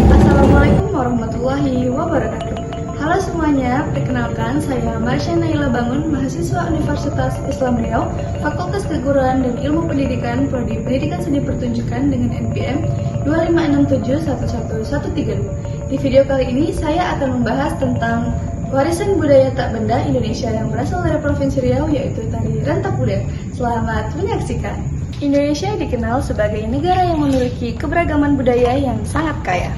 Assalamualaikum warahmatullahi wabarakatuh. Halo semuanya, perkenalkan saya Marsha Naila Bangun, mahasiswa Universitas Islam Riau, Fakultas Keguruan dan Ilmu Pendidikan, Prodi Pendidikan Seni Pertunjukan dengan NPM 256711132. Di video kali ini saya akan membahas tentang warisan budaya tak benda Indonesia yang berasal dari Provinsi Riau, yaitu tari rentak bulir. Selamat menyaksikan. Indonesia dikenal sebagai negara yang memiliki keberagaman budaya yang sangat kaya.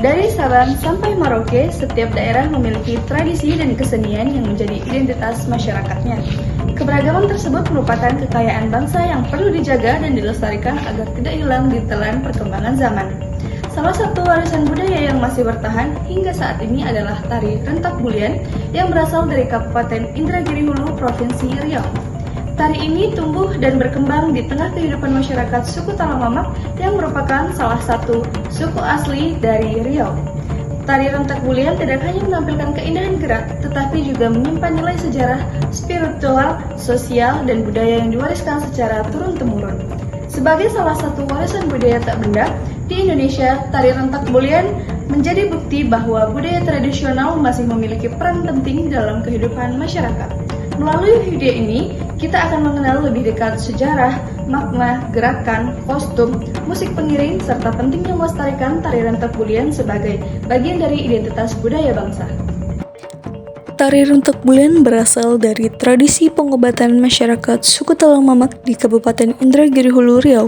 Dari Sabang sampai Merauke, setiap daerah memiliki tradisi dan kesenian yang menjadi identitas masyarakatnya. Keberagaman tersebut merupakan kekayaan bangsa yang perlu dijaga dan dilestarikan agar tidak hilang di telan perkembangan zaman. Salah satu warisan budaya yang masih bertahan hingga saat ini adalah tari rentak bulian yang berasal dari Kabupaten Indragiri Hulu, Provinsi Riau. Tari ini tumbuh dan berkembang di tengah kehidupan masyarakat suku Talamamak yang merupakan salah satu suku asli dari Riau. Tari rentak bulian tidak hanya menampilkan keindahan gerak, tetapi juga menyimpan nilai sejarah, spiritual, sosial, dan budaya yang diwariskan secara turun-temurun. Sebagai salah satu warisan budaya tak benda, di Indonesia, tari rentak bulian menjadi bukti bahwa budaya tradisional masih memiliki peran penting dalam kehidupan masyarakat. Melalui video ini, kita akan mengenal lebih dekat sejarah, makna, gerakan, kostum, musik pengiring, serta pentingnya melestarikan tari rentak bulian sebagai bagian dari identitas budaya bangsa. Tari rentak bulian berasal dari tradisi pengobatan masyarakat suku Talamamak di Kabupaten Indragiri Hulu, Riau.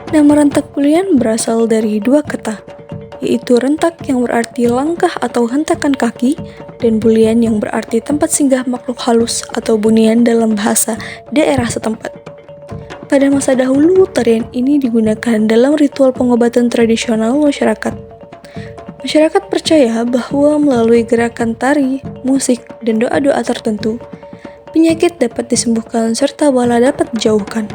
Nama rentak bulian berasal dari dua kata, yaitu rentak yang berarti langkah atau hentakan kaki, dan bulian yang berarti tempat singgah makhluk halus atau bunian dalam bahasa daerah setempat. Pada masa dahulu, tarian ini digunakan dalam ritual pengobatan tradisional masyarakat. Masyarakat percaya bahwa melalui gerakan tari, musik, dan doa-doa tertentu, penyakit dapat disembuhkan serta bala dapat dijauhkan.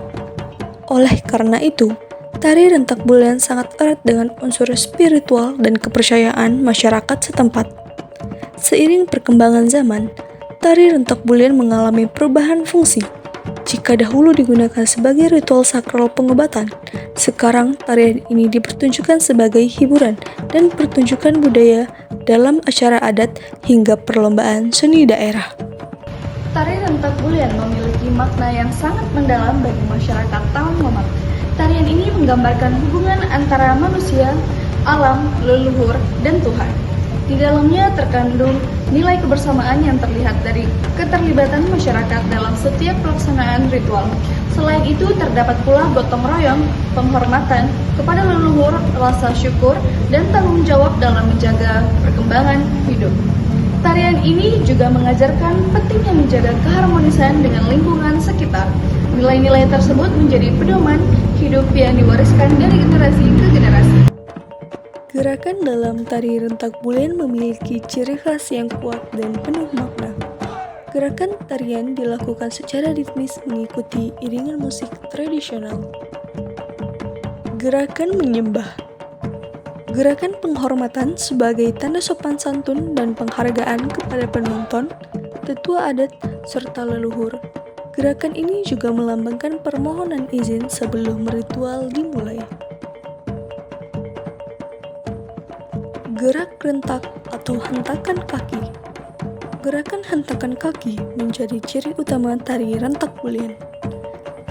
Oleh karena itu, tari rentak bulian sangat erat dengan unsur spiritual dan kepercayaan masyarakat setempat. Seiring perkembangan zaman, tari rentak bulian mengalami perubahan fungsi. Jika dahulu digunakan sebagai ritual sakral pengobatan, sekarang tarian ini dipertunjukkan sebagai hiburan dan pertunjukan budaya dalam acara adat hingga perlombaan seni daerah. Tari rentak bulian memiliki makna yang sangat mendalam bagi masyarakat Talamamak. Tarian ini menggambarkan hubungan antara manusia, alam, leluhur, dan Tuhan. Di dalamnya terkandung nilai kebersamaan yang terlihat dari keterlibatan masyarakat dalam setiap pelaksanaan ritual. Selain itu, terdapat pula gotong royong, penghormatan kepada leluhur, rasa syukur, dan tanggung jawab dalam menjaga perkembangan hidup. Tarian ini juga mengajarkan pentingnya menjaga keharmonisan dengan lingkungan sekitar. Nilai-nilai tersebut menjadi pedoman hidup yang diwariskan dari generasi ke generasi. Gerakan dalam tari rentak bulian memiliki ciri khas yang kuat dan penuh makna. Gerakan tarian dilakukan secara ritmis mengikuti iringan musik tradisional. Gerakan menyembah. Gerakan penghormatan sebagai tanda sopan santun dan penghargaan kepada penonton, tetua adat, serta leluhur. Gerakan ini juga melambangkan permohonan izin sebelum ritual dimulai. Gerak rentak atau hentakan kaki. Gerakan hentakan kaki menjadi ciri utama tari rentak bulian.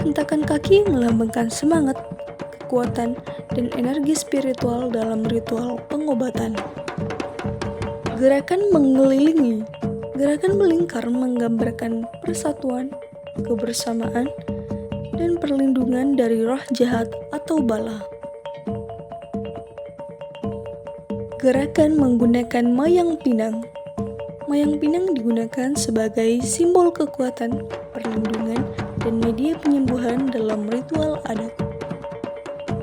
Hentakan kaki melambangkan semangat, kekuatan, dan energi spiritual dalam ritual pengobatan. Gerakan mengelilingi. Gerakan melingkar menggambarkan persatuan, kebersamaan, dan perlindungan dari roh jahat atau bala. Gerakan menggunakan mayang pinang. Mayang pinang digunakan sebagai simbol kekuatan, perlindungan, dan media penyembuhan dalam ritual adat.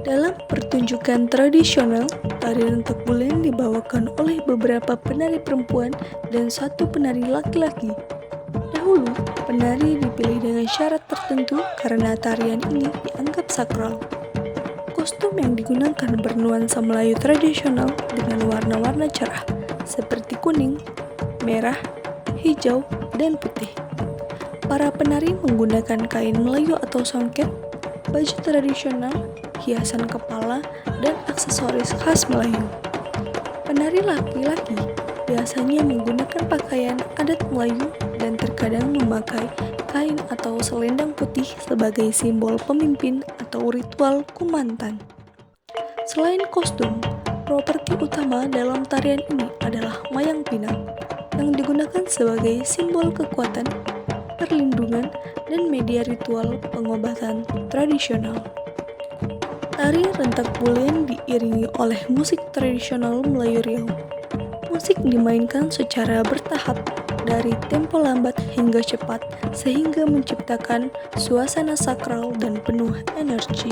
Dalam pertunjukan tradisional, tari rentak bulan dibawakan oleh beberapa penari perempuan dan satu penari laki-laki. Dahulu, penari dipilih dengan syarat tertentu karena tarian ini dianggap sakral. Kostum yang digunakan bernuansa Melayu tradisional dengan warna-warna cerah seperti kuning, merah, hijau, dan putih. Para penari menggunakan kain Melayu atau songket, baju tradisional, hiasan kepala, dan aksesoris khas Melayu. Penari laki-laki biasanya menggunakan pakaian adat Melayu dan terkadang memakai kain atau selendang putih sebagai simbol pemimpin atau ritual kumantan. Selain kostum, properti utama dalam tarian ini adalah mayang pinang yang digunakan sebagai simbol kekuatan, perlindungan, dan media ritual pengobatan tradisional. Tari rentak bulan diiringi oleh musik tradisional Melayu Riau. Musik dimainkan secara bertahap dari tempo lambat hingga cepat sehingga menciptakan suasana sakral dan penuh energi.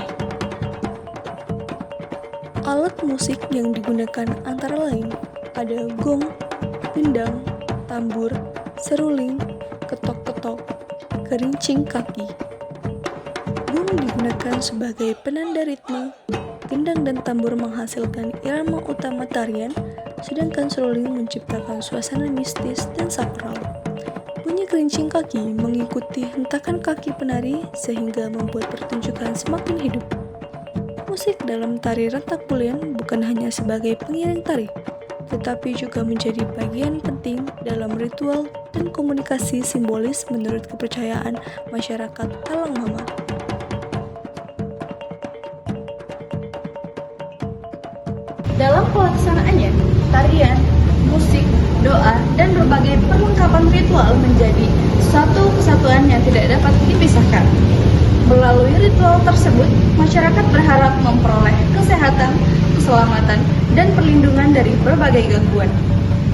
Alat musik yang digunakan antara lain ada gong, gendang, tambur, seruling, ketok-ketok, gerincing kaki. Gong digunakan sebagai penanda ritme, gendang dan tambur menghasilkan irama utama tarian, sedangkan seruling menciptakan suasana mistis dan sakral. Bunyi gerincing kaki mengikuti hentakan kaki penari sehingga membuat pertunjukan semakin hidup. Musik dalam tari rentak bulan bukan hanya sebagai pengiring tari, tetapi juga menjadi bagian penting dalam ritual dan komunikasi simbolis menurut kepercayaan masyarakat Talang Mamak. Dalam pelaksanaannya, tarian, musik, doa, dan berbagai perlengkapan ritual menjadi satu kesatuan yang tidak dapat dipisahkan. Melalui ritual tersebut, masyarakat berharap memperoleh kesehatan, keselamatan, dan perlindungan dari berbagai gangguan.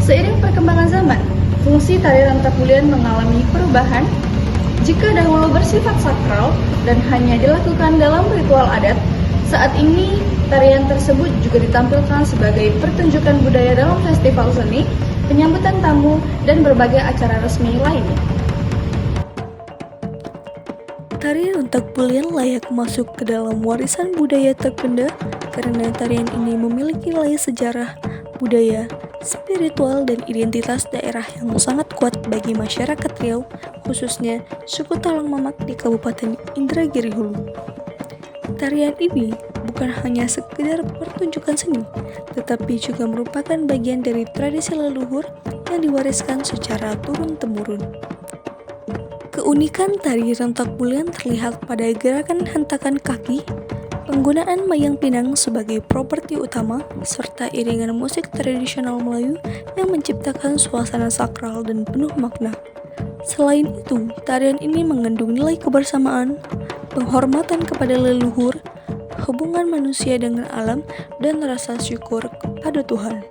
Seiring perkembangan zaman, fungsi tari rentak bulan mengalami perubahan. Jika dahulu bersifat sakral dan hanya dilakukan dalam ritual adat, saat ini tarian tersebut juga ditampilkan sebagai pertunjukan budaya dalam festival seni, penyambutan tamu, dan berbagai acara resmi lainnya. Tari rentak bulan layak masuk ke dalam warisan budaya tak benda karena tarian ini memiliki nilai sejarah, budaya, spiritual, dan identitas daerah yang sangat kuat bagi masyarakat Riau, khususnya suku Talang Mamak di Kabupaten Indragiri Hulu. Tarian ini bukan hanya sekedar pertunjukan seni, tetapi juga merupakan bagian dari tradisi leluhur yang diwariskan secara turun-temurun. Keunikan tari rentak bulan terlihat pada gerakan hentakan kaki, penggunaan mayang pinang sebagai properti utama, serta iringan musik tradisional Melayu yang menciptakan suasana sakral dan penuh makna. Selain itu, tarian ini mengandung nilai kebersamaan, penghormatan kepada leluhur, hubungan manusia dengan alam, dan rasa syukur kepada Tuhan.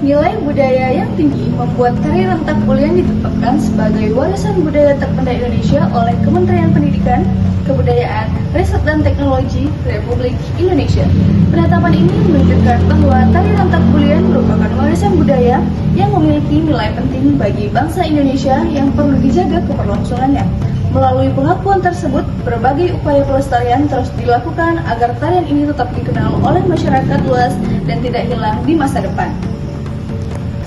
Nilai budaya yang tinggi membuat tari rentak bulan ditetapkan sebagai warisan budaya terbenda Indonesia oleh Kementerian Pendidikan, Kebudayaan, Riset dan Teknologi Republik Indonesia. Penetapan ini menunjukkan bahwa tari rentak bulan merupakan warisan budaya yang memiliki nilai penting bagi bangsa Indonesia yang perlu dijaga keberlangsungannya. Melalui pengakuan tersebut, berbagai upaya pelestarian terus dilakukan agar tarian ini tetap dikenal oleh masyarakat luas dan tidak hilang di masa depan.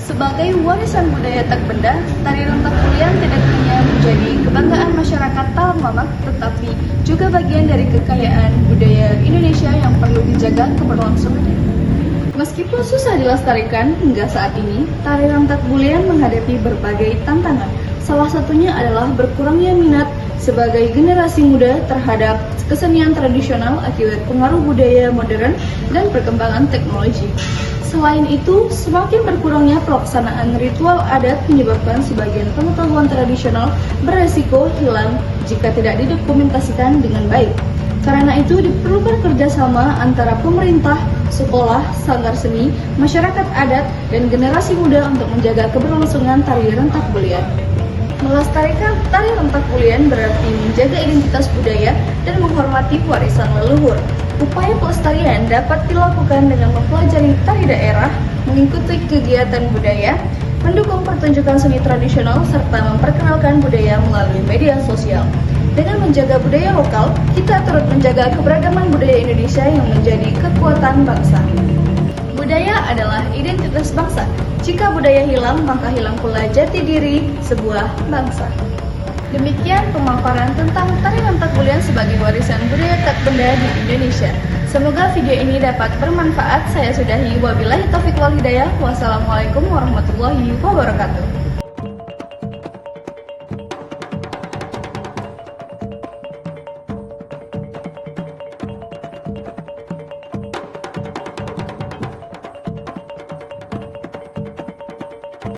Sebagai warisan budaya tak benda, tari rentak bulan tidak hanya menjadi kebanggaan masyarakat Talang Mamak, tetapi juga bagian dari kekayaan budaya Indonesia yang perlu dijaga keberlangsungannya. Meskipun susah dilestarikan hingga saat ini, tari rentak bulan menghadapi berbagai tantangan. Salah satunya adalah berkurangnya minat sebagai generasi muda terhadap kesenian tradisional akibat pengaruh budaya modern dan perkembangan teknologi. Selain itu, semakin berkurangnya pelaksanaan ritual adat menyebabkan sebagian pengetahuan tradisional beresiko hilang jika tidak didokumentasikan dengan baik. Karena itu diperlukan kerjasama antara pemerintah, sekolah, sanggar seni, masyarakat adat, dan generasi muda untuk menjaga keberlangsungan tari rentak bulian. Melestarikan tari rentak bulian berarti menjaga identitas budaya dan menghormati warisan leluhur. Upaya pelestarian dapat dilakukan dengan mempelajari tari daerah, mengikuti kegiatan budaya, mendukung pertunjukan seni tradisional, serta memperkenalkan budaya melalui media sosial. Dengan menjaga budaya lokal, kita turut menjaga keberagaman budaya Indonesia yang menjadi kekuatan bangsa. Budaya adalah identitas bangsa. Jika budaya hilang, maka hilang pula jati diri sebuah bangsa. Demikian pemaparan tentang tari rentak bulian sebagai warisan budaya tak benda di Indonesia. Semoga video ini dapat bermanfaat. Saya sudahi. Wabillahi taufiq wal hidayah. Wassalamualaikum warahmatullahi wabarakatuh.